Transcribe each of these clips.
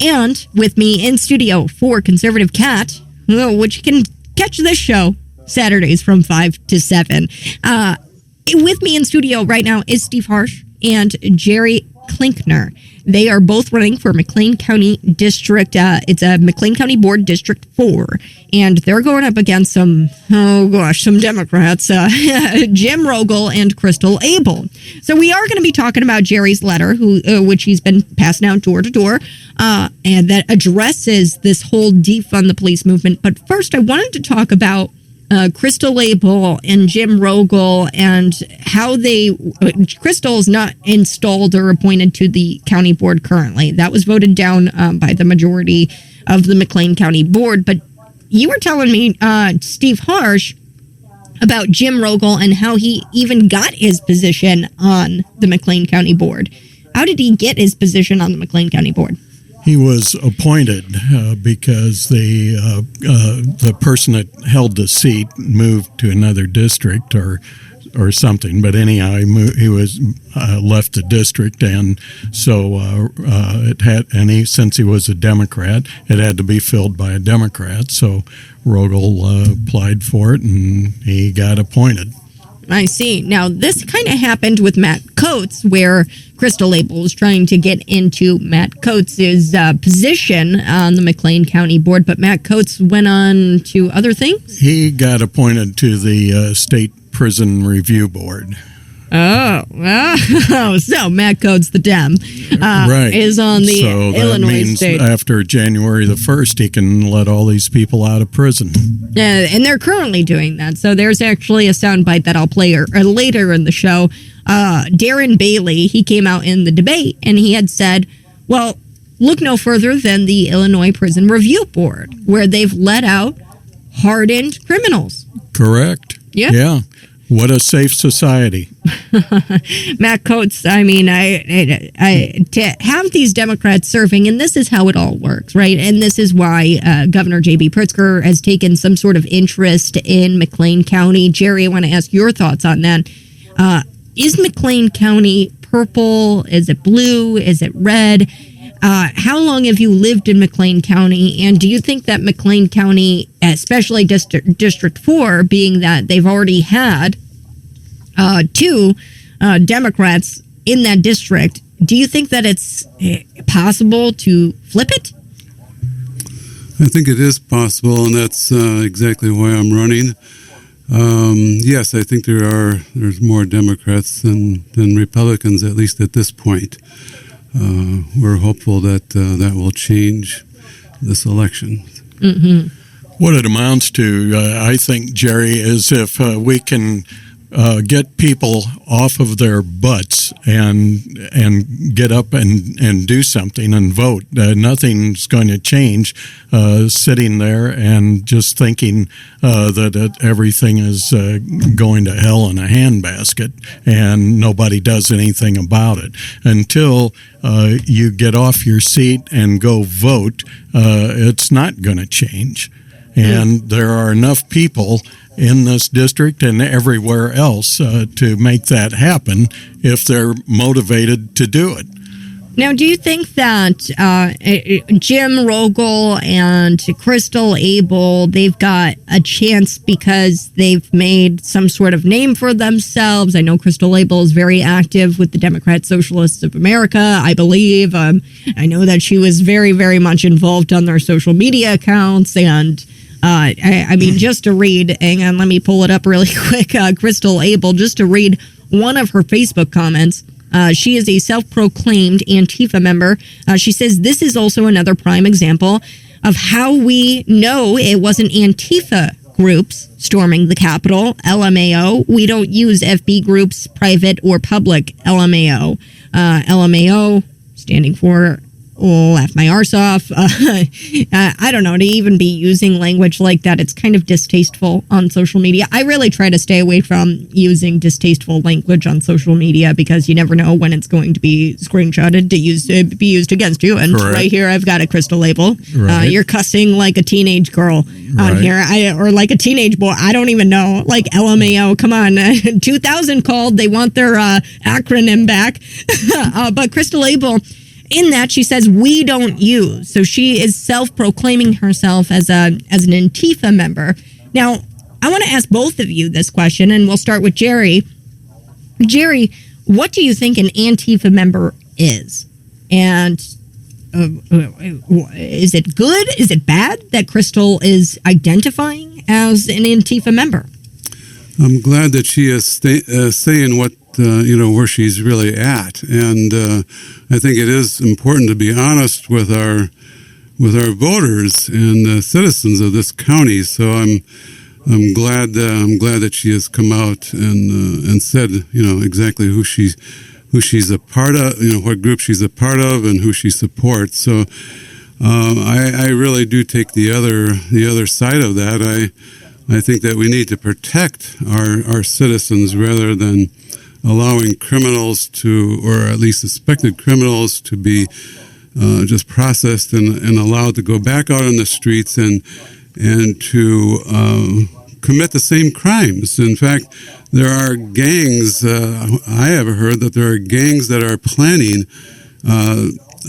And with me in studio for Conservative Cat, which you can catch this show Saturdays from 5 to 7. With me in studio right now is Steve Harsh and Jerry Klinkner. They are both running for McLean County District. It's a McLean County Board District 4. And they're going up against some Democrats, Jim Rogel and Crystal Abel. So we are going to be talking about Jerry's letter, which he's been passing out door to door, and that addresses this whole defund the police movement. But first, I wanted to talk about Crystal Abel and Jim Rogel and how Crystal is not installed or appointed to the county board currently. That was voted down by the majority of the McLean County Board. But you were telling me, Steve Harsh, about Jim Rogel and how he even got his position on the McLean County Board. How did he get his position on the McLean County Board? He was appointed because the person that held the seat moved to another district or something. But anyhow, he was left the district, and so since he was a Democrat, it had to be filled by a Democrat. So Rogel applied for it, and he got appointed. I see. Now, this kind of happened with Matt Coates, where Crystal Abel was trying to get into Matt Coates' position on the McLean County Board, but Matt Coates went on to other things? He got appointed to the State Prison Review Board. Oh, so Matt Coates, the Dem, is on the Illinois means state. After January the 1st, he can let all these people out of prison. And they're currently doing that. So there's actually a soundbite that I'll play later in the show. Darren Bailey, he came out in the debate and he had said, well, look no further than the Illinois Prison Review Board, where they've let out hardened criminals. Correct. Yeah. What a safe society. Matt Coates, I mean, to have these Democrats serving, and this is how it all works, right? And this is why Governor J.B. Pritzker has taken some sort of interest in McLean County. Jerry, I want to ask your thoughts on that. Is McLean County purple? Is it blue? Is it red? How long have you lived in McLean County? And do you think that McLean County, especially District 4, being that they've already had two Democrats in that district, do you think that it's possible to flip it? I think it is possible, and that's exactly why I'm running. Yes, I think there's more Democrats than Republicans, at least at this point. We're hopeful that that will change this election. Mm-hmm. What it amounts to, I think, Jerry, is if we can get people off of their butts and get up and do something and vote. Nothing's going to change sitting there and just thinking that everything is going to hell in a handbasket and nobody does anything about it. Until you get off your seat and go vote, it's not going to change. And there are enough people in this district and everywhere else to make that happen if they're motivated to do it. Now, do you think that Jim Rogel and Crystal Abel, they've got a chance because they've made some sort of name for themselves? I know Crystal Abel is very active with the Democrat Socialists of America, I believe. I know that she was very, very much involved on their social media accounts. And I mean, just to read, hang on, let me pull it up really quick. Crystal Abel, just to read one of her Facebook comments. She is a self-proclaimed Antifa member. She says, this is also another prime example of how we know it wasn't Antifa groups storming the Capitol, LMAO. We don't use FB groups, private or public, LMAO. LMAO, standing for laugh my arse off. I don't know, to even be using language like that, it's kind of distasteful on social media. I really try to stay away from using distasteful language on social media because you never know when it's going to be screenshotted to be used against you. And Correct. Right here, I've got a Crystal Abel. Right. You're cussing like a teenage girl on here, or like a teenage boy. I don't even know. Like LMAO, come on. 2000 called. They want their acronym back. But Crystal Abel, in that she says we don't use. So she is self-proclaiming herself as an Antifa member. Now, I want to ask both of you this question, and we'll start with Jerry. Jerry, what do you think an Antifa member is? And is it good? Is it bad that Crystal is identifying as an Antifa member? I'm glad that she is saying what where she's really at, and I think it is important to be honest with our voters and the citizens of this county. So I'm glad that she has come out and said exactly who she's a part of, what group she's a part of, and who she supports. So I really do take the other side of that. I think that we need to protect our citizens rather than allowing criminals or at least suspected criminals to be just processed and allowed to go back out on the streets and to commit the same crimes. In fact, there are gangs, I have heard that there are gangs that are planning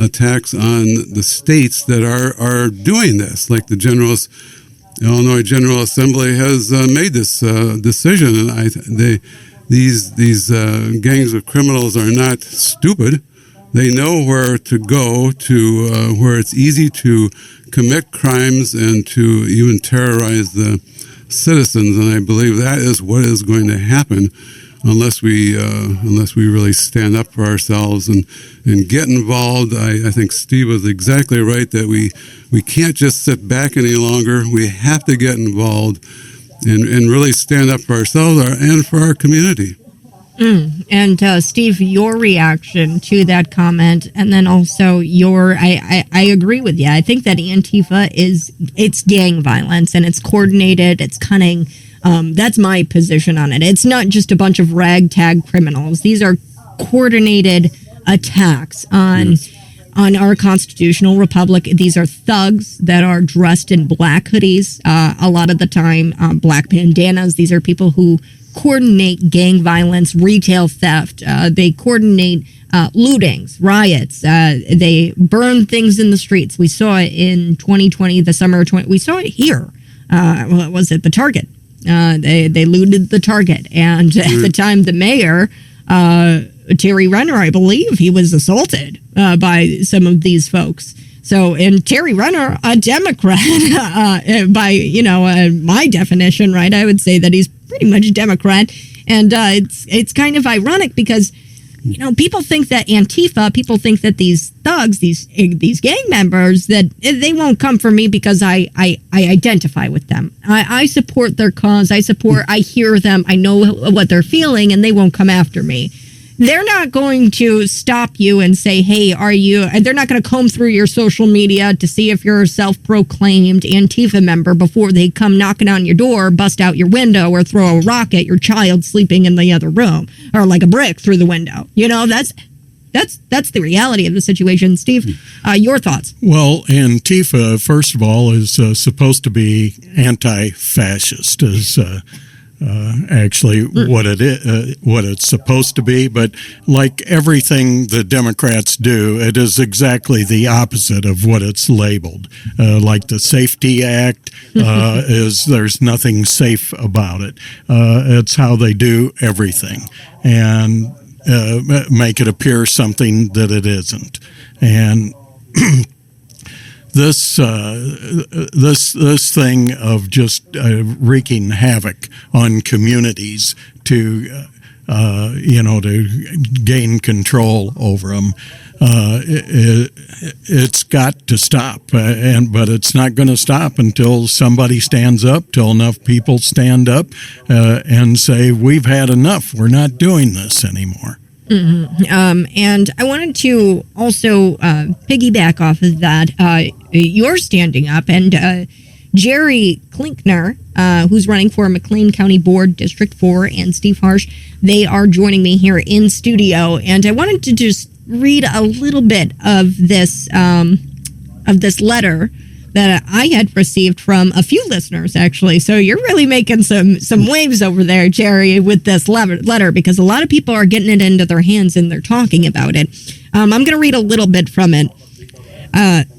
attacks on the states that are doing this, like the Illinois General Assembly has made this decision, and these gangs of criminals are not stupid. They know where to go to where it's easy to commit crimes and to even terrorize the citizens, and I believe that is what is going to happen unless we really stand up for ourselves and get involved. I think Steve was exactly right that we can't just sit back any longer. We have to get involved and really stand up for ourselves and for our community. And Steve, your reaction to that comment, and then also I agree with you. I think that Antifa it's gang violence, and it's coordinated, it's cunning. That's my position on it. It's not just a bunch of ragtag criminals. These are coordinated attacks on our constitutional republic. These are thugs that are dressed in black hoodies, a lot of the time, black bandanas. These are people who coordinate gang violence, retail theft. They coordinate lootings, riots. They burn things in the streets. We saw it in 2020, the summer of 20. We saw it here. What was it? The Target. They looted the Target. And at the time, the mayor, Terry Renner, I believe, he was assaulted by some of these folks. So, and Terry Renner, a Democrat, by my definition, right? I would say that he's pretty much a Democrat, and it's kind of ironic because people think that Antifa, people think that these thugs, these gang members, that they won't come for me because I identify with them. I support their cause. I hear them. I know what they're feeling, and they won't come after me. They're not going to stop you and say, hey, are you, and they're not going to comb through your social media to see if you're a self-proclaimed Antifa member before they come knocking on your door, bust out your window, or throw a rock at your child sleeping in the other room, or like a brick through the window. That's the reality of the situation. Steve, your thoughts? Well, Antifa, first of all, is supposed to be anti-fascist, is actually what it is, what it's supposed to be. But like everything the Democrats do, it is exactly the opposite of what it's labeled. Like the Safety Act is, there's nothing safe about it. It's how they do everything and make it appear something that it isn't. And this thing of just wreaking havoc on communities to gain control over them, it's got to stop. But it's not going to stop until somebody stands up, till enough people stand up and say, we've had enough. We're not doing this anymore. Mm-hmm. And I wanted to also piggyback off of that. You're standing up, and Jerry Klinkner, who's running for McLean County Board District 4, and Steve Harsh, they are joining me here in studio. And I wanted to just read a little bit of this letter that I had received from a few listeners, actually. So you're really making some waves over there, Jerry, with this letter, because a lot of people are getting it into their hands and they're talking about it. I'm going to read a little bit from it.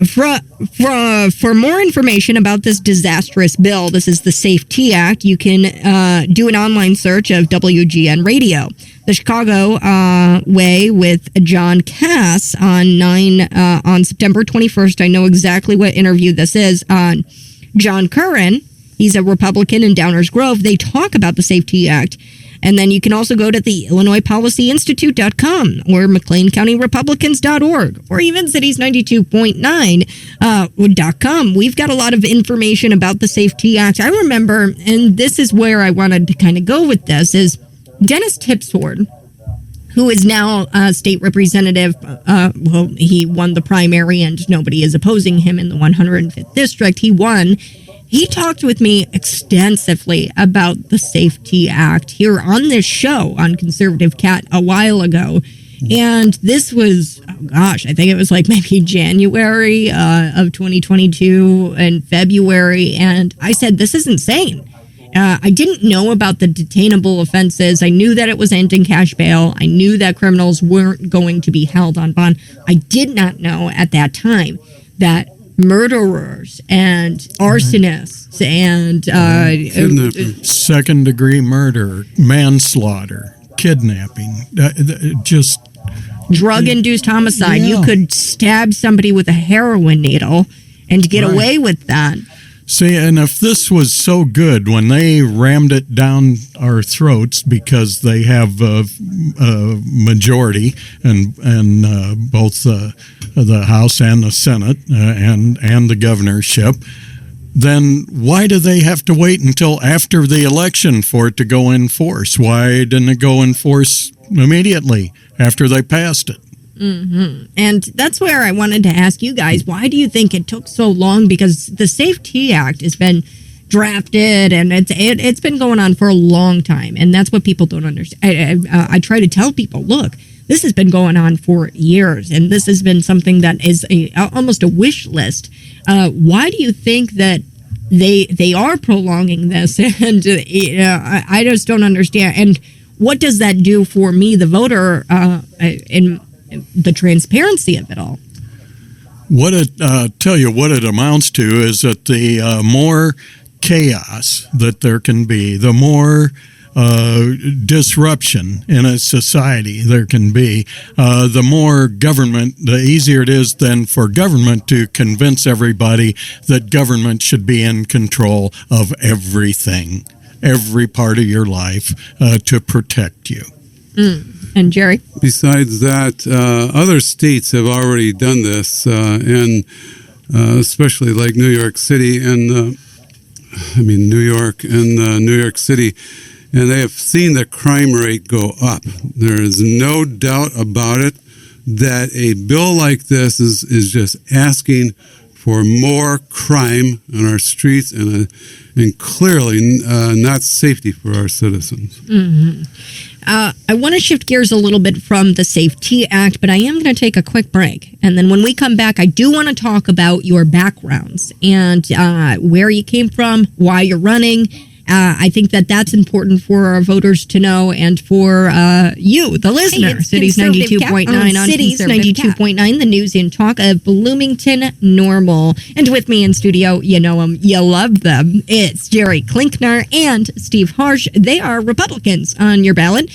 For more information about this disastrous bill, this is the SAFE T Act, you can do an online search of WGN Radio. The Chicago Way with John Cass on September 21st. I know exactly what interview this is. John Curran, he's a Republican in Downers Grove. They talk about the SAFE T Act. And then you can also go to the IllinoisPolicyInstitute.com or McLeanCountyRepublicans.org or even Cities92.9.com. We've got a lot of information about the SAFE T Act. I remember, and this is where I wanted to kind of go with this, is Dennis Tipsford, who is now a state representative. Well, he won the primary and nobody is opposing him in the 105th district. He won. He talked with me extensively about the SAFE T Act here on this show on Conservative Cat a while ago. And this was, I think it was like maybe January of 2022 and February. And I said, this is insane. I didn't know about the detainable offenses. I knew that it was ending cash bail. I knew that criminals weren't going to be held on bond. I did not know at that time that murderers and arsonists and second degree murder, manslaughter, kidnapping, just drug induced homicide. Yeah. You could stab somebody with a heroin needle and get away with that. See, and if this was so good when they rammed it down our throats because they have a majority and both the House and the Senate and the governorship, then why do they have to wait until after the election for it to go in force? Why didn't it go in force immediately after they passed it? Mm-hmm. And that's where I wanted to ask you guys, why do you think it took so long? Because the SAFE T Act has been drafted and it's been going on for a long time. And that's what people don't understand. I try to tell people, look, this has been going on for years. And this has been something that is almost a wish list. Why do you think that they are prolonging this? And I just don't understand. And what does that do for me, the voter, in the transparency of it all? Tell you what it amounts to is that the more chaos that there can be, the more disruption in a society there can be, the more government, the easier it is then for government to convince everybody that government should be in control of everything, every part of your life, to protect you. And Jerry? Besides that, other states have already done this, and especially like New York City and New York and New York City, and they have seen the crime rate go up. There is no doubt about it that a bill like this is just asking for more crime on our streets and clearly not safety for our citizens. Mm-hmm. I want to shift gears a little bit from the SAFE T Act, but I am going to take a quick break. And then when we come back, I do want to talk about your backgrounds and where you came from, why you're running. I think that that's important for our voters to know and for you, the listener. Cities 92.9 on Cities 92.9, the news and talk of Bloomington Normal. And with me in studio, you know them, you love them. It's Jerry Klinkner and Steve Harsh. They are Republicans on your ballot.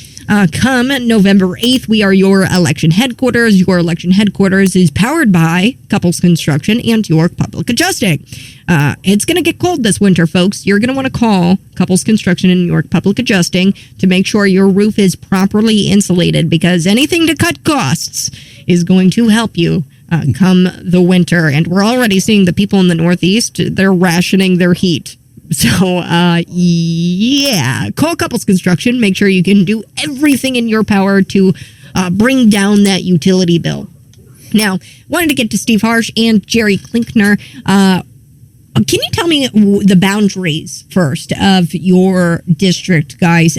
Come November 8th, we are your election headquarters. Your election headquarters is powered by Couples Construction and York Public Adjusting. It's going to get cold this winter, folks. You're going to want to call Couples Construction and York Public Adjusting to make sure your roof is properly insulated, because anything to cut costs is going to help you come the winter. And we're already seeing the people in the Northeast, they're rationing their heat. So, call Couples Construction. Make sure you can do everything in your power to bring down that utility bill. Now, wanted to get to Steve Harsh and Jerry Klinkner. Can you tell me the boundaries first of your district, guys?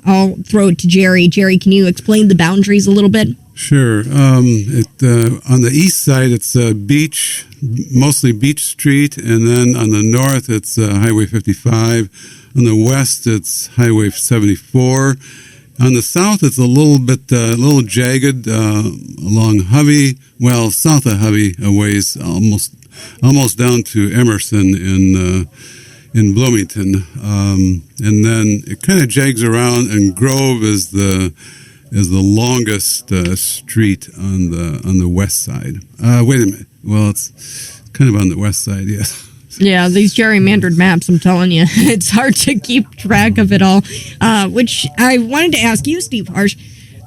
I'll throw it to Jerry. Jerry, can you explain the boundaries a little bit? Sure. On the east side, it's Beach, mostly Beach Street, and then on the north, it's Highway 55. On the west, it's Highway 74. On the south, it's a little jagged along Hovey. Well, south of Hovey, a ways, almost down to Emerson in Bloomington, and then it kind of jags around, and Grove is the longest street on the west side. Wait a minute. Well, it's kind of on the west side, yes. Yeah, these gerrymandered maps, I'm telling you, it's hard to keep track of it all. Which I wanted to ask you, Steve Harsh,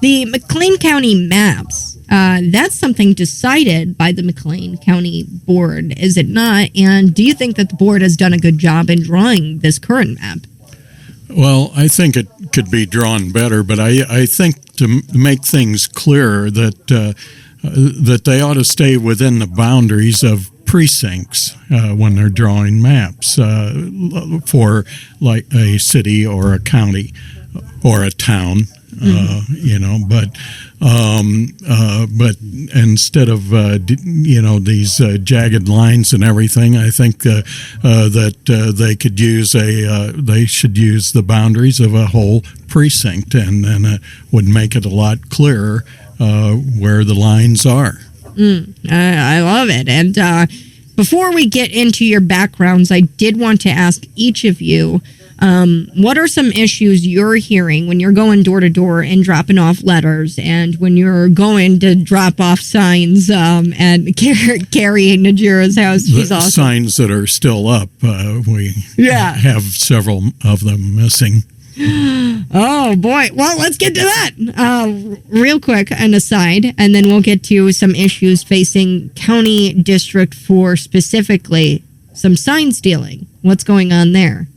the McLean County maps, that's something decided by the McLean County Board, is it not? And do you think that the board has done a good job in drawing this current map? Well, I think it could be drawn better, but I think to make things clearer that they ought to stay within the boundaries of precincts when they're drawing maps for like a city or a county or a town. But instead of these jagged lines and everything, I think that they should use the boundaries of a whole precinct, and then it would make it a lot clearer where the lines are. I love it. And before we get into your backgrounds, I did want to ask each of you, what are some issues you're hearing when you're going door to door and dropping off letters, and when you're going to drop off signs and carrying Najira's house? She's awesome. Signs that are still up, we have several of them missing. Oh, boy. Well, let's get to that real quick, an aside, and then we'll get to some issues facing County District 4 specifically, some sign stealing. What's going on there?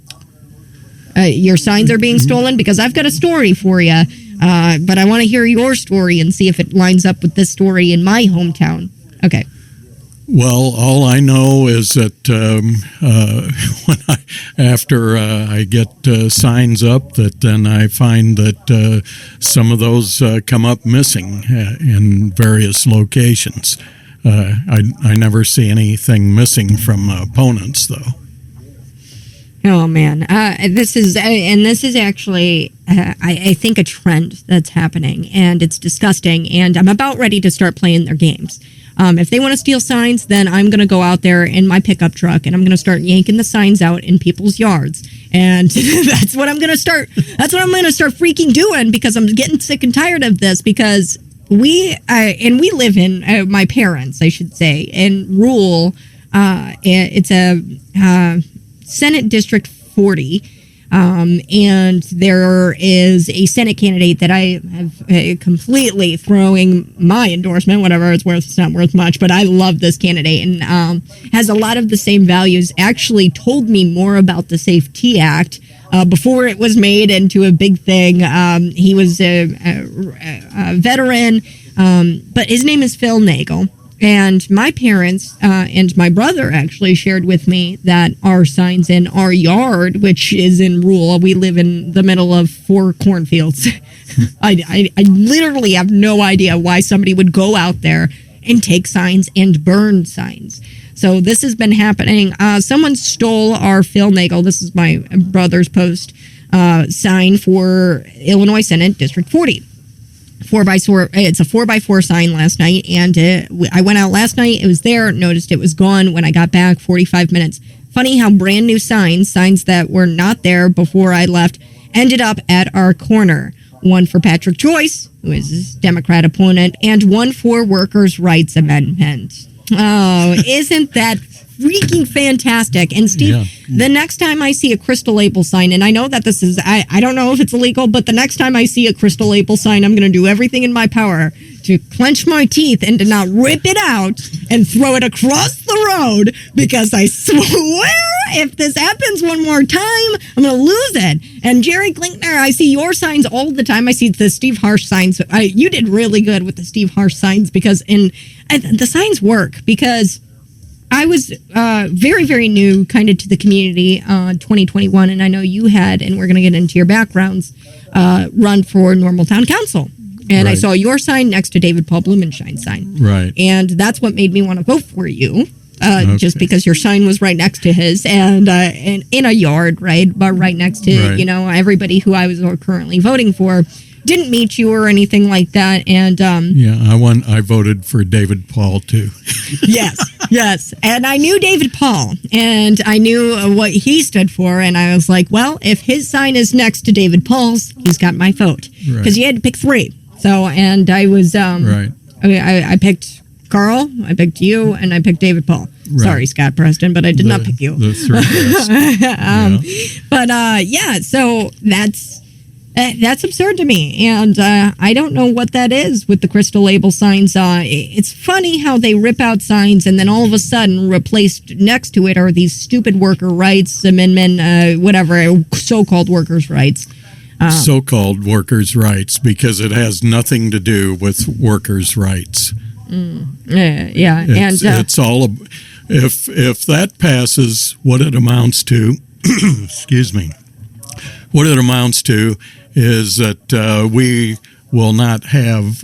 Your signs are being stolen? Because I've got a story for you, but I want to hear your story and see if it lines up with this story in my hometown. Okay. Well, all I know is that after I get signs up, that then I find that some of those come up missing in various locations. I never see anything missing from opponents, though. Oh man, this is actually I think a trend that's happening, and it's disgusting. And I'm about ready to start playing their games. If they want to steal signs, then I'm going to go out there in my pickup truck and I'm going to start yanking the signs out in people's yards. And that's what I'm going to start. That's what I'm going to start freaking doing, because I'm getting sick and tired of this. Because we live in my parents, I should say, in rural. It's a Senate District 40. And there is a Senate candidate that I have completely throwing my endorsement, whatever it's worth. It's not worth much, but I love this candidate, and has a lot of the same values. Actually told me more about the Safety Act before it was made into a big thing. He was a veteran, but his name is Phil Nagel. And my parents and my brother actually shared with me that our signs in our yard, which is in rural, we live in the middle of 4 cornfields. I literally have no idea why somebody would go out there and take signs and burn signs. So this has been happening. Someone stole our Phil Nagel, this is my brother's post, sign for Illinois Senate District 40. 4x4. It's a 4x4 sign last night, and I went out last night. It was there. Noticed it was gone when I got back. 45 minutes. Funny how brand new signs that were not there before I left, ended up at our corner. One for Patrick Joyce, who is his Democrat opponent, and one for Workers' Rights Amendment. Oh, isn't that freaking fantastic? And Steve, the next time I see a Crystal Label sign, and I know that this is, I don't know if it's illegal, but the next time I see a Crystal Label sign, I'm going to do everything in my power to clench my teeth and to not rip it out and throw it across the road, because I swear if this happens one more time, I'm going to lose it. And Jerry Klinkner, I see your signs all the time. I see the Steve Harsh signs. You did really good with the Steve Harsh signs, because the signs work, because I was very, very new kind of to the community 2021, and I know you had, and we're going to get into your backgrounds, run for Normal Town Council. And I Right. saw your sign next to David Paul Blumenshine's sign. Right. And that's what made me want to vote for you. Just Okay. because your sign was right next to his and in a yard, right? But right next to, Right. everybody who I was currently voting for didn't meet you or anything like that. And Yeah, I voted for David Paul too. yes. And I knew David Paul and I knew what he stood for. And I was like, well, if his sign is next to David Paul's, he's got my vote. Because Right. you had to pick three. So, and I was, Right. I picked Carl, I picked you, and I picked David Paul. Right. Sorry, Scott Preston, but I did not pick you. The three best. Yeah. So that's absurd to me, and I don't know what that is with the crystal label signs. It's funny how they rip out signs, and then all of a sudden, replaced next to it are these stupid worker rights amendment, whatever, so-called workers' rights. So-called workers' rights, because it has nothing to do with workers' rights. Yeah, It's all if that passes, what it amounts to, excuse me, what it amounts to is that we will not have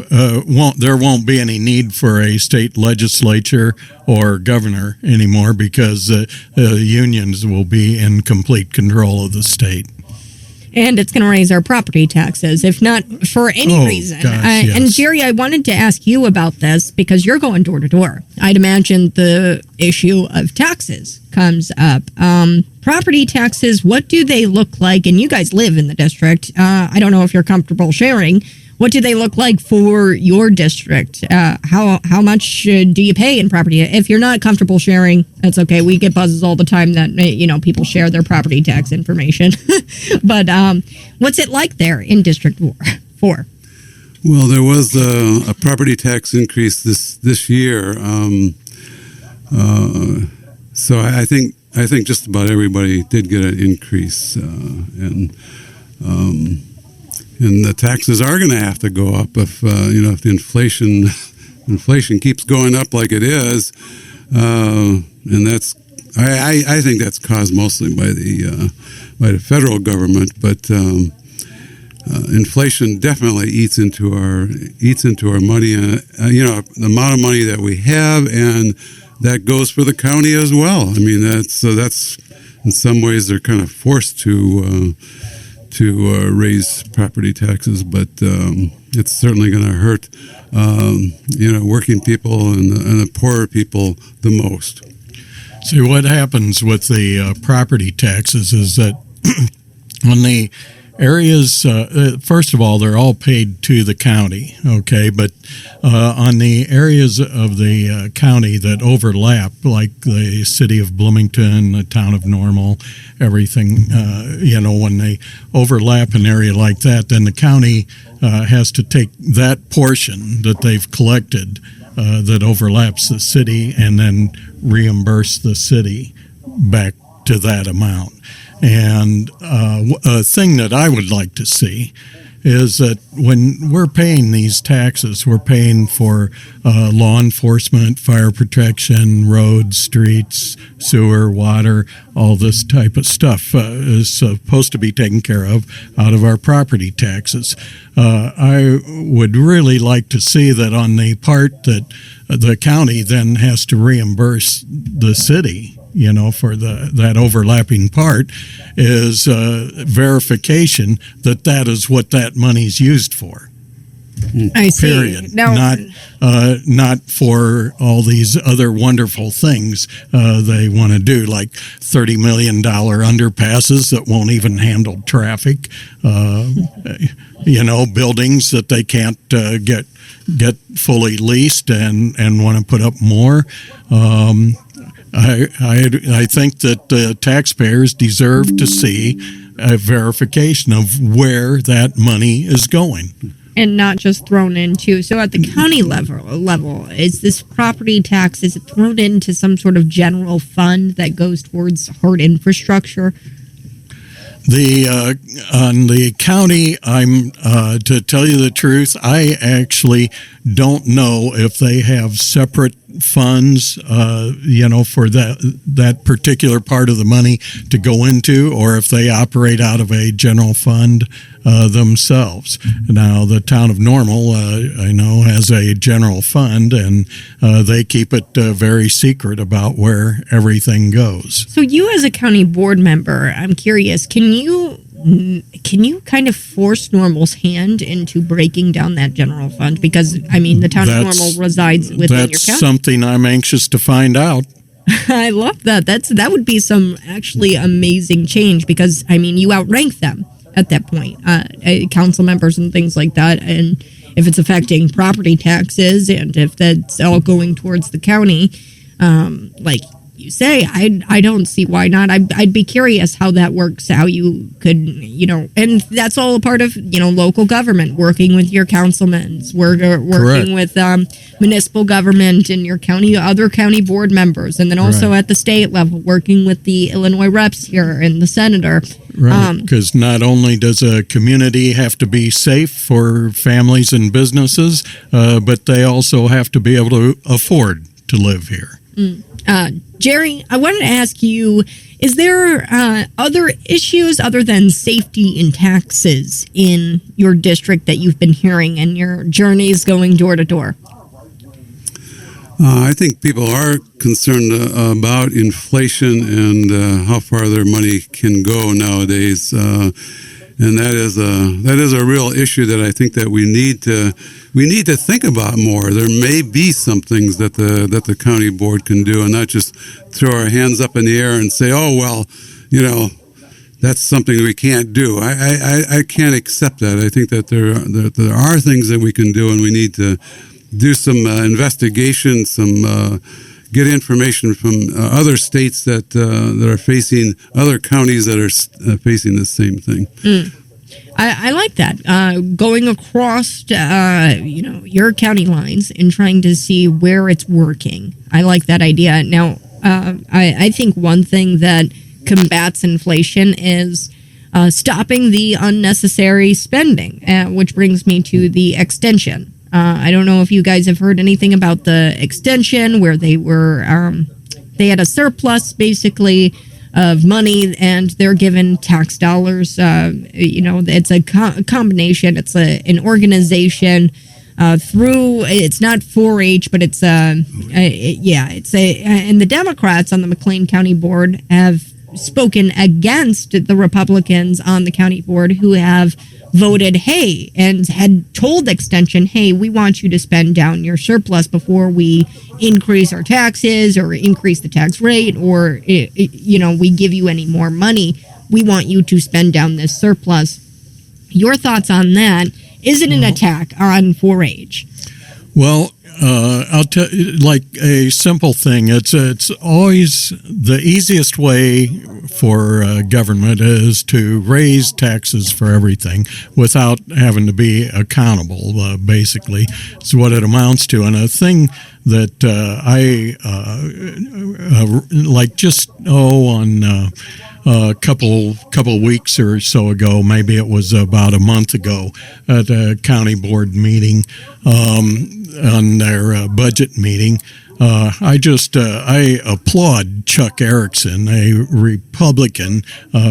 there won't be any need for a state legislature or governor anymore, because unions will be in complete control of the state. And it's going to raise our property taxes, if not for any reason. Gosh, yes. And Jerry, I wanted to ask you about this because you're going door to door. I'd imagine the issue of taxes comes up. Property taxes, what do they look like? And you guys live in the district. I don't know if you're comfortable sharing. What do they look like for your district? How much do you pay in property? If you're not comfortable sharing, that's okay. We get buzzes all the time that people share their property tax information. But what's it like there in District 4? Well, there was a property tax increase this year, so I think just about everybody did get an increase, and the taxes are going to have to go up if if the inflation keeps going up like it is, and that's I think that's caused mostly by the federal government, but inflation definitely eats into our money, the amount of money that we have, and that goes for the county as well. I mean, that's in some ways they're kind of forced to raise property taxes, but it's certainly going to hurt working people and the poorer people the most. See, what happens with the property taxes is that on the areas, first of all, they're all paid to the county, okay? But on the areas of the county that overlap, like the city of Bloomington, the town of Normal, everything, when they overlap an area like that, then the county has to take that portion that they've collected that overlaps the city and then reimburse the city back to that amount. And a thing that I would like to see is that when we're paying these taxes, we're paying for law enforcement, fire protection, roads, streets, sewer, water, all this type of stuff is supposed to be taken care of out of our property taxes. I would really like to see that on the part that the county then has to reimburse the city, for that overlapping part, is verification that is what that money's used for. I see. Period. Now, Not for all these other wonderful things they want to do, like $30 million underpasses that won't even handle traffic. Buildings that they can't get fully leased and want to put up more. I think that the taxpayers deserve to see a verification of where that money is going. and not just thrown into. So at the county level, is this property tax, is it thrown into some sort of general fund that goes towards hard infrastructure? On the county, I'm to tell you the truth, I actually don't know if they have separate funds, for that particular part of the money to go into, or if they operate out of a general fund themselves. Now, the town of Normal, I know, has a general fund, and they keep it very secret about where everything goes. So you as a county board member, I'm curious, can you kind of force Normal's hand into breaking down that general fund? Because, I mean, the town of Normal resides within your That's county. something I'm anxious to find out. I love that. That would be some actually amazing change, because, I mean, you outrank them at that point, council members and things like that. And if it's affecting property taxes, and if that's all going towards the county, like you say, I don't see why not. I'd be curious how that works, how you could, and that's all a part of, local government, working with your councilmen, working with municipal government in your county, other county board members, and then also at the state level, working with the Illinois reps here and the senator. Right, because not only does a community have to be safe for families and businesses, but they also have to be able to afford to live here. Jerry, I wanted to ask you, is there other issues other than safety and taxes in your district that you've been hearing in your journeys going door to door? I think people are concerned about inflation and how far their money can go nowadays, and that is a real issue that I think that we need to think about more. There may be some things that the county board can do, and not just throw our hands up in the air and say, "Oh well, that's something we can't do." I can't accept that. I think that there are things that we can do, and we need to do some investigation, get information from other states that are facing, other counties that are facing the same thing. I like that. Going across, your county lines and trying to see where it's working. I like that idea. Now, I think one thing that combats inflation is stopping the unnecessary spending, which brings me to the extension. I don't know if you guys have heard anything about the extension, where they had a surplus basically of money, and they're given tax dollars. It's a combination. It's an organization through. It's not 4-H, but it's and the Democrats on the McLean County Board have spoken against the Republicans on the county board, who have voted, hey, and had told Extension, hey, we want you to spend down your surplus before we increase our taxes or increase the tax rate, or, we give you any more money. We want you to spend down this surplus. Your thoughts on that? Is it an attack on 4-H? Well, I'll tell you, like a simple thing. It's always the easiest way for government is to raise taxes for everything without having to be accountable. Basically, it's what it amounts to. And a thing that on a couple weeks or so ago, maybe it was about a month ago, at a county board meeting, on their budget meeting. I applaud Chuck Erickson, a Republican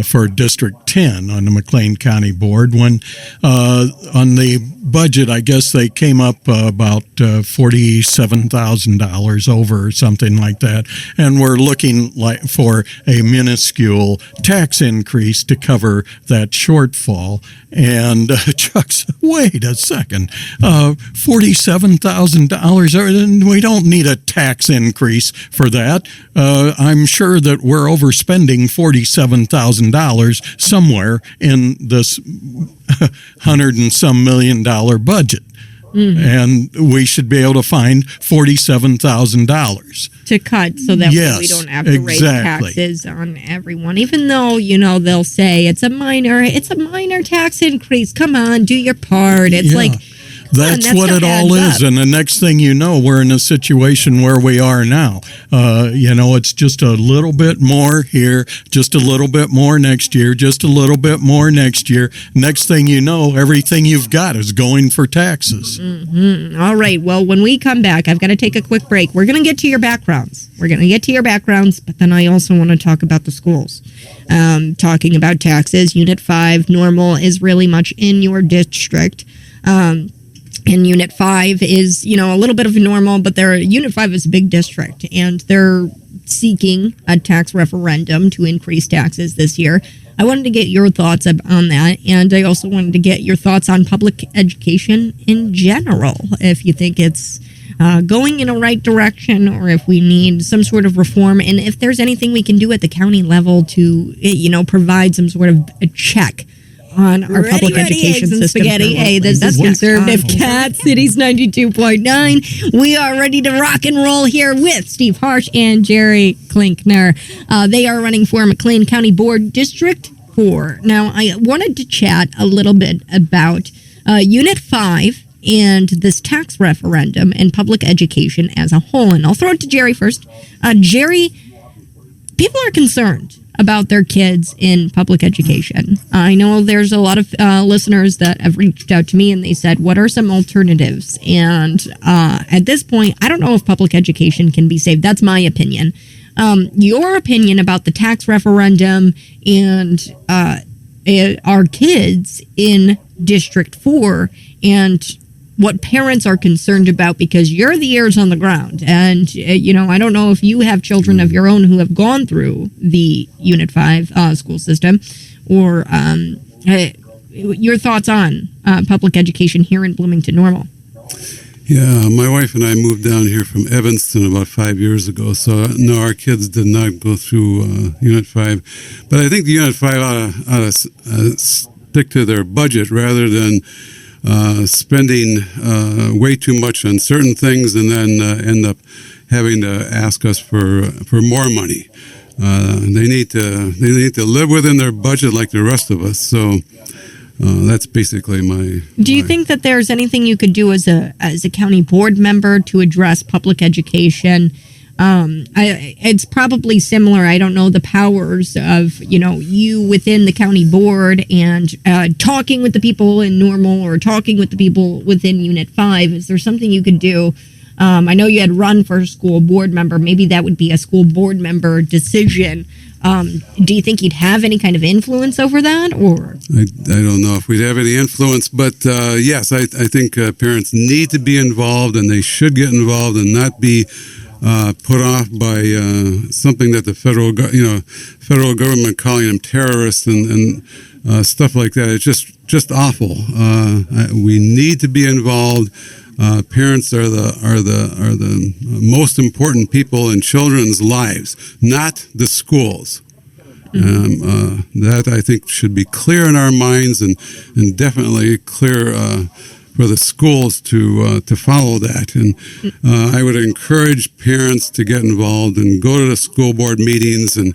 for District 10 on the McLean County Board. When on the budget, I guess they came up about $47,000 over or something like that, and we're looking for a minuscule tax increase to cover that shortfall. And Chuck said, "Wait a second, $47,000? We don't need a tax increase for that. I'm sure that we're overspending $47,000 somewhere in this $100 and some million budget. Mm-hmm. And we should be able to find $47,000 to cut, so that we don't have to raise taxes on everyone. Even though they'll say it's a minor tax increase. Come on, do your part. It's like That's what it all is. And the next thing you know, we're in a situation where we are now. It's just a little bit more here, just a little bit more next year, just a little bit more next year. Next thing you know, everything you've got is going for taxes. Mm-hmm. All right. Well, when we come back, I've got to take a quick break. We're going to get to your backgrounds. But then I also want to talk about the schools. Talking about taxes, Unit 5, normal is really much in your district. And Unit 5 is, a little bit of a normal, but Unit 5 is a big district, and they're seeking a tax referendum to increase taxes this year. I wanted to get your thoughts on that, and I also wanted to get your thoughts on public education in general, if you think it's going in a right direction, or if we need some sort of reform, and if there's anything we can do at the county level to, provide some sort of a check on our public education system. Spaghetti. Hey, that's Conservative Cat Cities 92.9. We are ready to rock and roll here with Steve Harsh and Jerry Klinkner. They are running for McLean County Board District 4. Now, I wanted to chat a little bit about Unit 5 and this tax referendum and public education as a whole. And I'll throw it to Jerry first. Jerry, people are concerned about their kids in public education. I know there's a lot of listeners that have reached out to me and they said, what are some alternatives? And at this point, I don't know if public education can be saved. That's my opinion. Your opinion about the tax referendum and our kids in District 4 and what parents are concerned about, because you're the ears on the ground. And, I don't know if you have children of your own who have gone through the Unit 5 school system, or your thoughts on public education here in Bloomington Normal. Yeah, my wife and I moved down here from Evanston about 5 years ago, so no, our kids did not go through Unit 5. But I think the Unit 5 ought to stick to their budget rather than spending way too much on certain things and then end up having to ask us for more money. They need to live within their budget like the rest of us. So that's basically my. Do you think that there's anything you could do as a county board member to address public education? It's probably similar. I don't know the powers of, you within the county board and talking with the people in normal or talking with the people within Unit 5. Is there something you could do? I know you had run for school board member. Maybe that would be a school board member decision. Do you think you'd have any kind of influence over that? Or I don't know if we'd have any influence, but yes, I think parents need to be involved, and they should get involved and not be put off by something that the federal government calling them terrorists and stuff like that. It's just awful. We need to be involved. Parents are the most important people in children's lives, not the schools. That I think should be clear in our minds, and definitely clear for the schools to follow that. And I would encourage parents to get involved and go to the school board meetings, and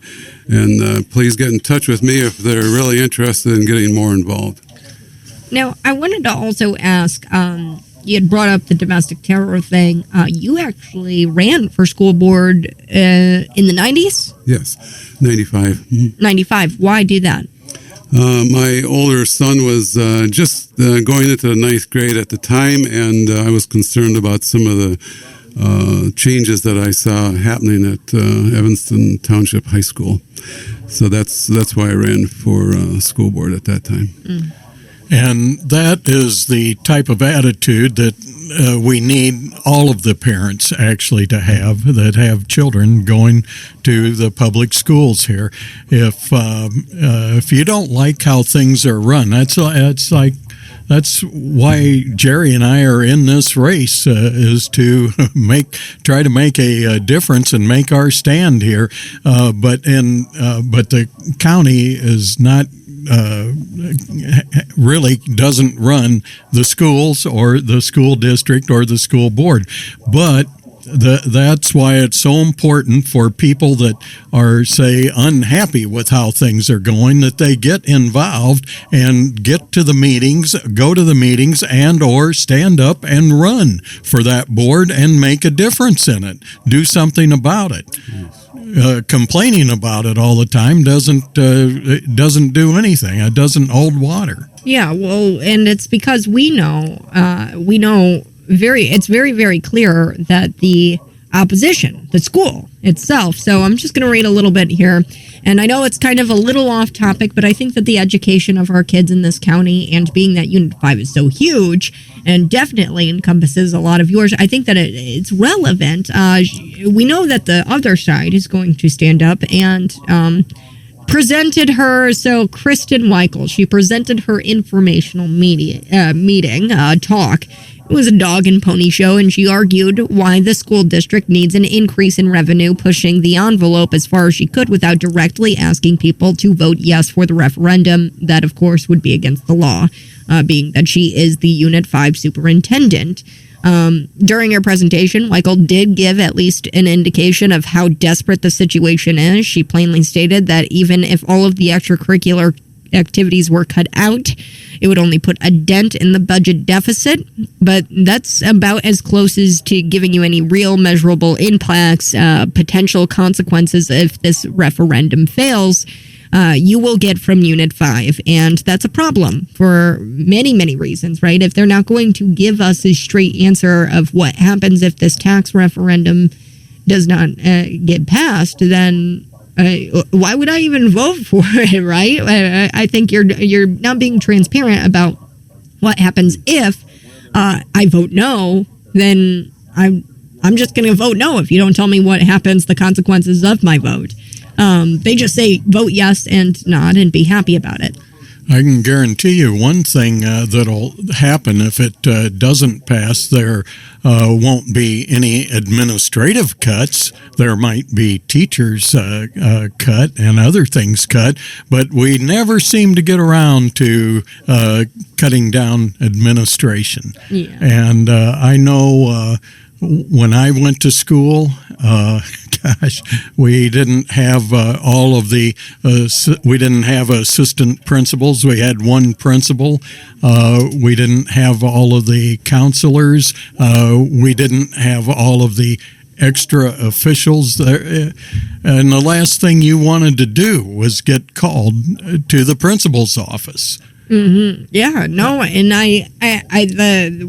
please get in touch with me if they're really interested in getting more involved. Now, I wanted to also ask, you had brought up the domestic terror thing. You actually ran for school board in the 90s? Yes, 95. Mm-hmm. 95. Why do that? My older son was just going into the 9th grade at the time, and I was concerned about some of the changes that I saw happening at Evanston Township High School. So that's why I ran for school board at that time. Mm. And that is the type of attitude that we need all of the parents actually to have that have children going to the public schools here. If you don't like how things are run, that's why Jerry and I are in this race, is to try to make a difference and make our stand here. But the county is not. Really doesn't run the schools or the school district or the school board. But That's why it's so important for people that are, say, unhappy with how things are going, that they get involved and get to the meetings, go to the meetings, and or stand up and run for that board and make a difference in it. Do something about it. Complaining about it all the time doesn't do anything. It doesn't hold water. Yeah, well, and it's because we know it's very, very clear that the opposition, the school itself. So I'm just going to read a little bit here. And I know it's kind of a little off topic, but I think that the education of our kids in this county, and being that Unit 5 is so huge and definitely encompasses a lot of yours, I think that it's relevant. We know that the other side is going to stand up and presented her, so Kristen Weichel, she presented her informational talk. It was a dog and pony show, and she argued why the school district needs an increase in revenue, pushing the envelope as far as she could without directly asking people to vote yes for the referendum. That, of course, would be against the law, being that she is the Unit 5 superintendent. During her presentation, Weichel did give at least an indication of how desperate the situation is. She plainly stated that even if all of the extracurricular activities were cut out, it would only put a dent in the budget deficit, but that's about as close as to giving you any real measurable impacts, potential consequences if this referendum fails. You will get from Unit 5, and that's a problem for many, many reasons, right? If they're not going to give us a straight answer of what happens if this tax referendum does not get passed, then why would I even vote for it, right? I think you're not being transparent about what happens if I vote no. Then I'm just going to vote no if you don't tell me what happens, the consequences of my vote. They just say vote yes and nod and be happy about it. I can guarantee you one thing that'll happen if it doesn't pass. There won't be any administrative cuts. There might be teachers cut and other things cut, but we never seem to get around to cutting down administration. Yeah. And I know when I went to school, we didn't have all of the, we didn't have assistant principals. We had one principal. We didn't have all of the counselors. We didn't have all of the extra officials there. And the last thing you wanted to do was get called to the principal's office. Mm-hmm. Yeah, no, and I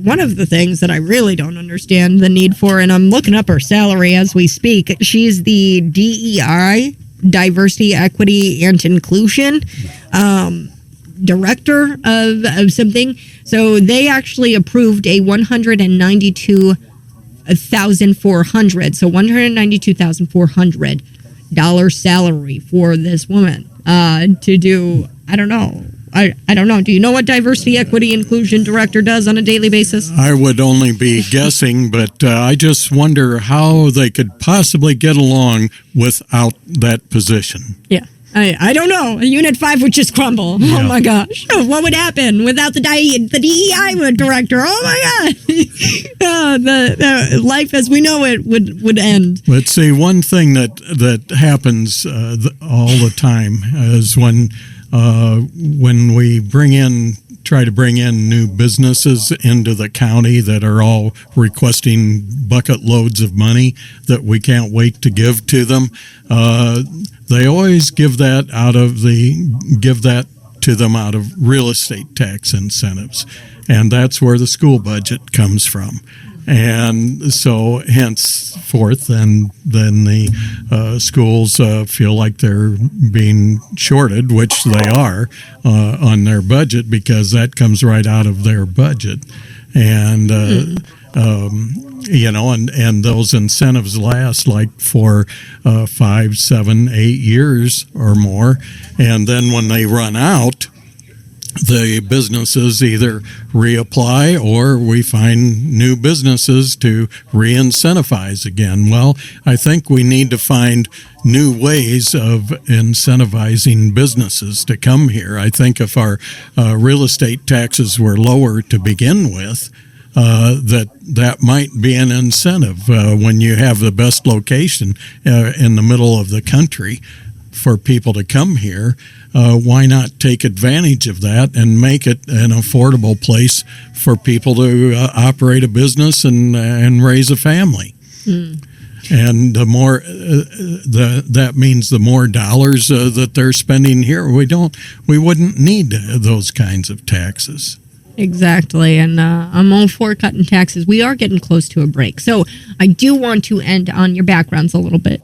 one of the things that I really don't understand the need for, and I'm looking up her salary as we speak. She's the DEI, Diversity, Equity, and Inclusion director of something. So they actually approved a $192,400, so $192,400 salary for this woman to do. I don't know. I don't know. Do you know what Diversity, Equity, Inclusion Director does on a daily basis? I would only be guessing, but I just wonder how they could possibly get along without that position. Yeah. I don't know. Unit 5 would just crumble. Yeah. Oh, my gosh. What would happen without the DEI director? Oh, my God. The life as we know it would end. Let's see, one thing that happens all the time is when we try to bring in new businesses into the county that are all requesting bucket loads of money that we can't wait to give to them, they always give that to them out of real estate tax incentives, and that's where the school budget comes from. And so henceforth, then the schools feel like they're being shorted, which they are on their budget, because that comes right out of their budget. And and those incentives last like for 5, 7, 8 years or more, and then when they run out, the businesses either reapply or we find new businesses to re-incentivize again. Well, I think we need to find new ways of incentivizing businesses to come here. I think if our real estate taxes were lower to begin with, that might be an incentive when you have the best location in the middle of the country for people to come here. Why not take advantage of that and make it an affordable place for people to operate a business and raise a family? And the more that means the more dollars that they're spending here, we wouldn't need those kinds of taxes. Exactly, and I'm all for cutting taxes. We are getting close to a break, so I do want to end on your backgrounds a little bit.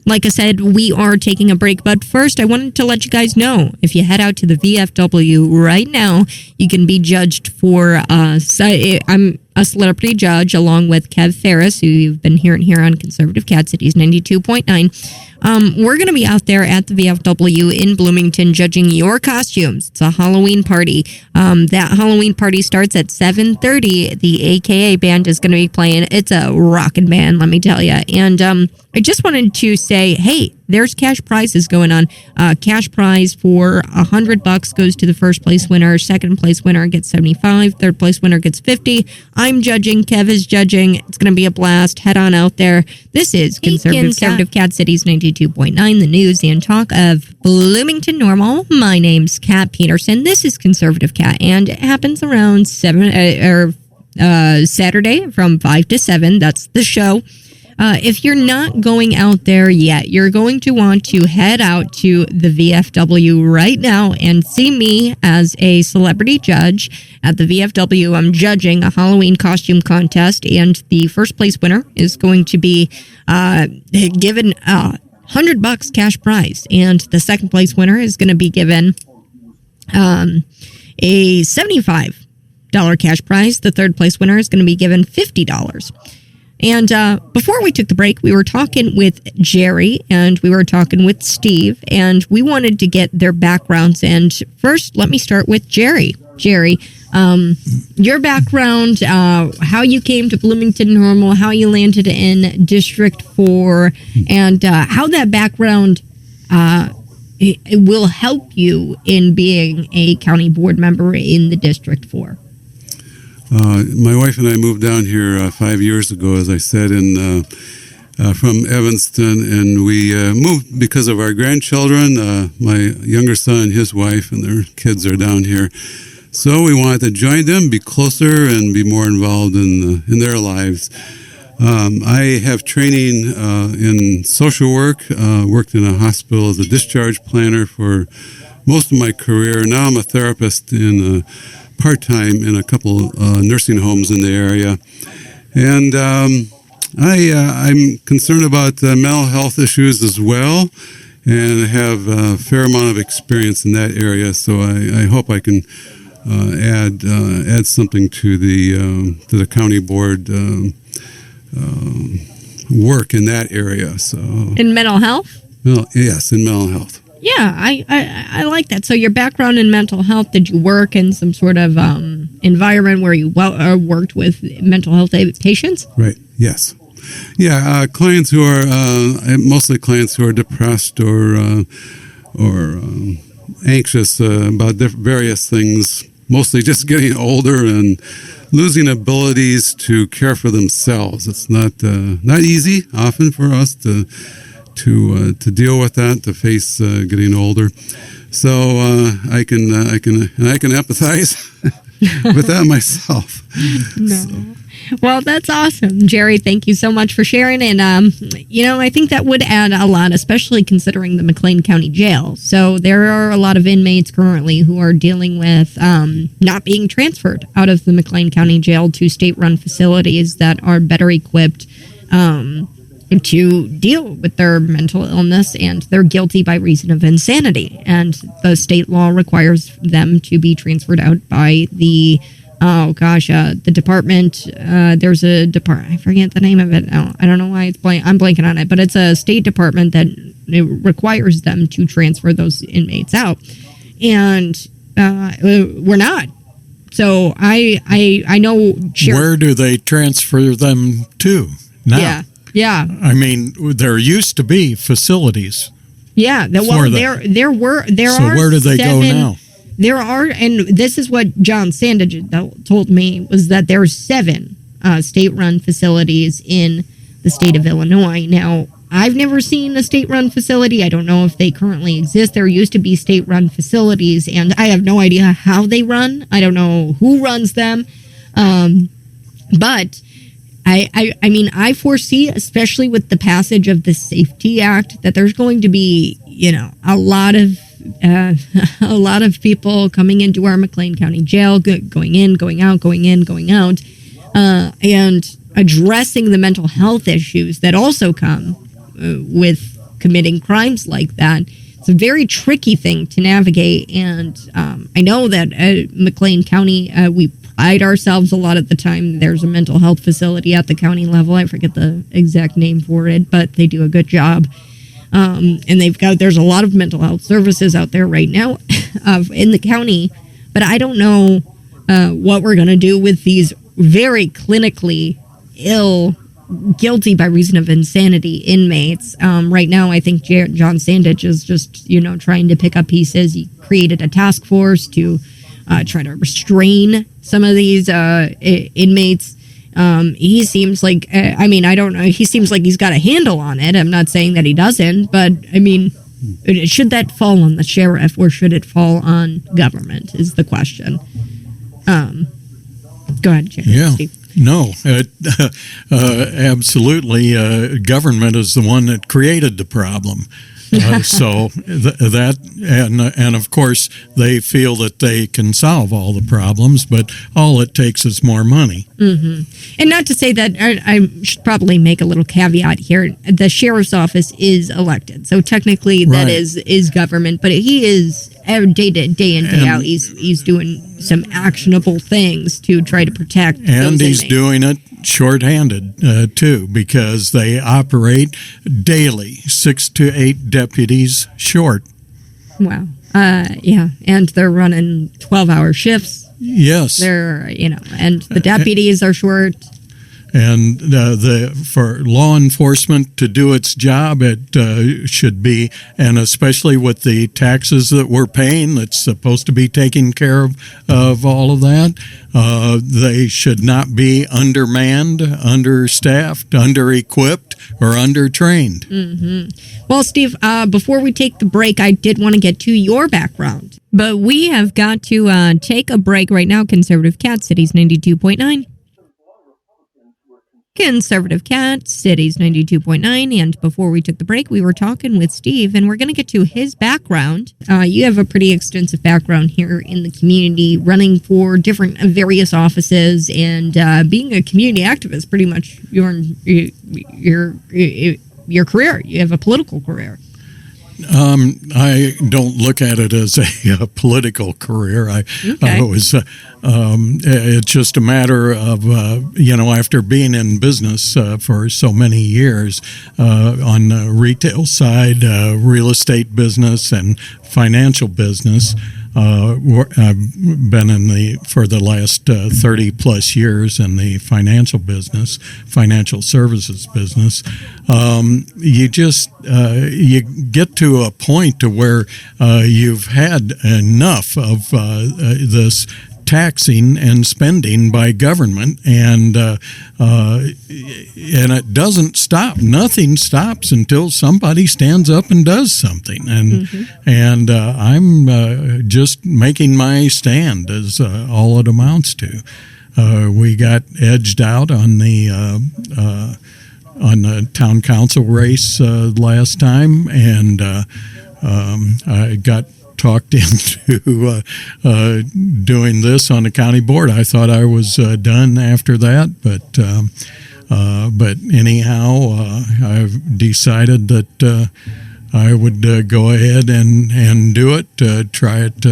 Like I said, we are taking a break, but first I wanted to let you guys know, if you head out to the VFW right now, you can be judged for, I'm a celebrity judge along with Kev Ferris, who you've been hearing here on Conservative Cat Cities 92.9. We're going to be out there at the VFW in Bloomington judging your costumes. It's a Halloween party. That Halloween party starts at 7:30. The AKA band is going to be playing. It's a rockin' band, let me tell you. And I just wanted to say, hey, there's cash prizes going on. Cash prize for $100 goes to the first place winner. Second place winner gets $75. Third place winner gets $50. I'm judging. Kev is judging. It's going to be a blast. Head on out there. This is Conservative Cat Cities 92.9, the news and talk of Bloomington Normal. My name's Kat Peterson. This is Conservative Cat, and it happens around Saturday from 5 to 7. That's the show. If you're not going out there yet, you're going to want to head out to the VFW right now and see me as a celebrity judge at the VFW. I'm judging a Halloween costume contest, and the first place winner is going to be given $100 cash prize, and the second place winner is going to be given a $75 cash prize. The third place winner is going to be given $50. And before we took the break, we were talking with Jerry and we were talking with Steve, and we wanted to get their backgrounds. And first, let me start with Jerry. Jerry, your background, how you came to Bloomington Normal, how you landed in District 4, and how that background it will help you in being a county board member in the District 4. My wife and I moved down here 5 years ago, as I said, from Evanston, and we moved because of our grandchildren. My younger son and his wife and their kids are down here, so we wanted to join them, be closer, and be more involved in their lives. I have training in social work, worked in a hospital as a discharge planner for most of my career. Now I'm a therapist in part-time in a couple nursing homes in the area. And I'm concerned about mental health issues as well, and have a fair amount of experience in that area. So I hope I can add something to the county board work in that area. So in mental health? Well, yes, in mental health. Yeah, I like that. So your background in mental health, did you work in some sort of environment where you worked with mental health patients? Right, yes. Yeah, clients who are, mostly clients who are depressed or anxious about various things, mostly just getting older and losing abilities to care for themselves. It's not easy often for us to deal with that, to face getting older. So I can empathize with that myself. No. So. Well, that's awesome, Jerry. Thank you so much for sharing. And I think that would add a lot, especially considering the McLean County Jail. So there are a lot of inmates currently who are dealing with not being transferred out of the McLean County Jail to state-run facilities that are better equipped to deal with their mental illness, and they're guilty by reason of insanity. And the state law requires them to be transferred out by the department. There's a department, I forget the name of it now. I don't know why I'm blanking on it, but it's a state department that requires them to transfer those inmates out. And we're not. So I know. Where do they transfer them to now? Yeah. I mean, there used to be facilities. Yeah. There So are. where do they go now? There are, and this is what John Sandage told me, was that there are 7 state-run facilities in the state of Illinois. Now, I've never seen a state-run facility. I don't know if they currently exist. There used to be state-run facilities, and I have no idea how they run. I don't know who runs them. But I mean, I foresee, especially with the passage of the Safety Act, that there's going to be, a lot of people coming into our McLean County Jail, going in, going out, going in, going out, and addressing the mental health issues that also come with committing crimes like that. It's a very tricky thing to navigate, and I know that McLean County, we pride ourselves a lot at the time. There's a mental health facility at the county level. I forget the exact name for it, but they do a good job. And there's a lot of mental health services out there right now in the county, but I don't know what we're going to do with these very clinically ill, guilty by reason of insanity inmates. Right now, I think John Sandage is just, trying to pick up pieces. He created a task force to try to restrain some of these inmates. He seems like, I don't know. He seems like he's got a handle on it. I'm not saying that he doesn't, but should that fall on the sheriff or should it fall on government is the question. Go ahead, Jerry. Yeah. Steve. No, absolutely. Government is the one that created the problem. So that and of course they feel that they can solve all the problems, but all it takes is more money. Mm-hmm. And not to say that I should probably make a little caveat here. The sheriff's office is elected, so technically that Right. is government. But he is day in day out. He's doing some actionable things to try to protect. And those he's inmates. doing it shorthanded too, because they operate daily, 6 to 8 deputies short. Wow. Yeah, and they're running 12-hour shifts. Yes. They're and the deputies are short. And for law enforcement to do its job, it should be, and especially with the taxes that we're paying, that's supposed to be taking care of all of that. They should not be undermanned, understaffed, under-equipped, or under-trained. Mm-hmm. Well, Steve, before we take the break, I did want to get to your background. But we have got to take a break right now. Conservative Cat, Cities 92.9. Conservative Cat, Cities 92.9. And before we took the break, we were talking with Steve, and we're going to get to his background. You have a pretty extensive background here in the community, running for different various offices and being a community activist, pretty much your career. You have a political career. I don't look at it as a political career. I was. It's just a matter of after being in business for so many years on the retail side, real estate business, and financial business. I've been for the last 30 plus years in the financial services business. You get to a point to where you've had enough of this taxing and spending by government, and it doesn't stop. Nothing stops until somebody stands up and does something, and I'm just making my stand, as all it amounts to. We got edged out on the town council race last time, and I got talked into doing this on the county board. I thought I was done after that, but anyhow, I've decided that I would go ahead and do it, try it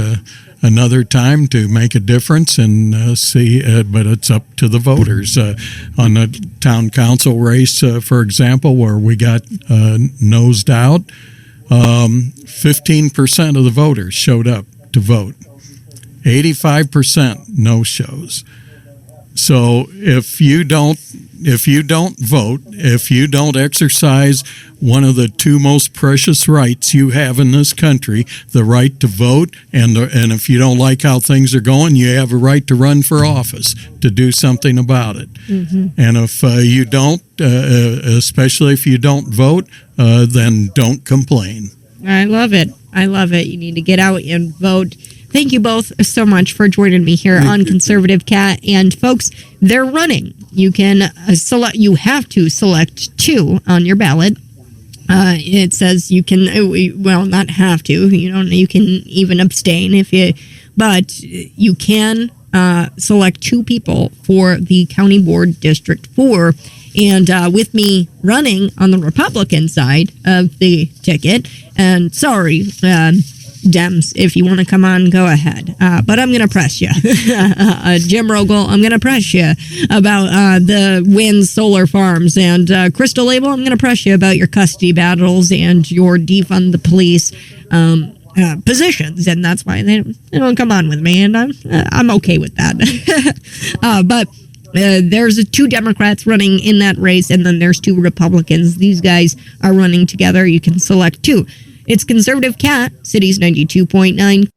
another time to make a difference and see, but it's up to the voters. On the town council race, for example, where we got nosed out, 15% of the voters showed up to vote. 85% no-shows. So if you don't vote, if you don't exercise one of the two most precious rights you have in this country, the right to vote, and if you don't like how things are going, you have a right to run for office to do something about it. And if you don't, especially if you don't vote, then don't complain. I love it. I love it. You need to get out and vote. Thank you both so much for joining me here on Conservative Cat. And folks, they're running. You can select. You have to select 2 on your ballot. It says you can. Well, not have to. You don't. You can even abstain if you. But you can select 2 people for the County Board District 4. And with me running on the Republican side of the ticket, and sorry, Dems, if you want to come on, go ahead. But I'm going to press you. Jim Rogel, I'm going to press you about the wind solar farms. And Crystal Abel, I'm going to press you about your custody battles and your defund the police positions. And that's why they don't come on with me. And I'm okay with that. But there's 2 Democrats running in that race, and then there's 2 Republicans. These guys are running together. You can select 2. It's Conservative Cat, Cities 92.9.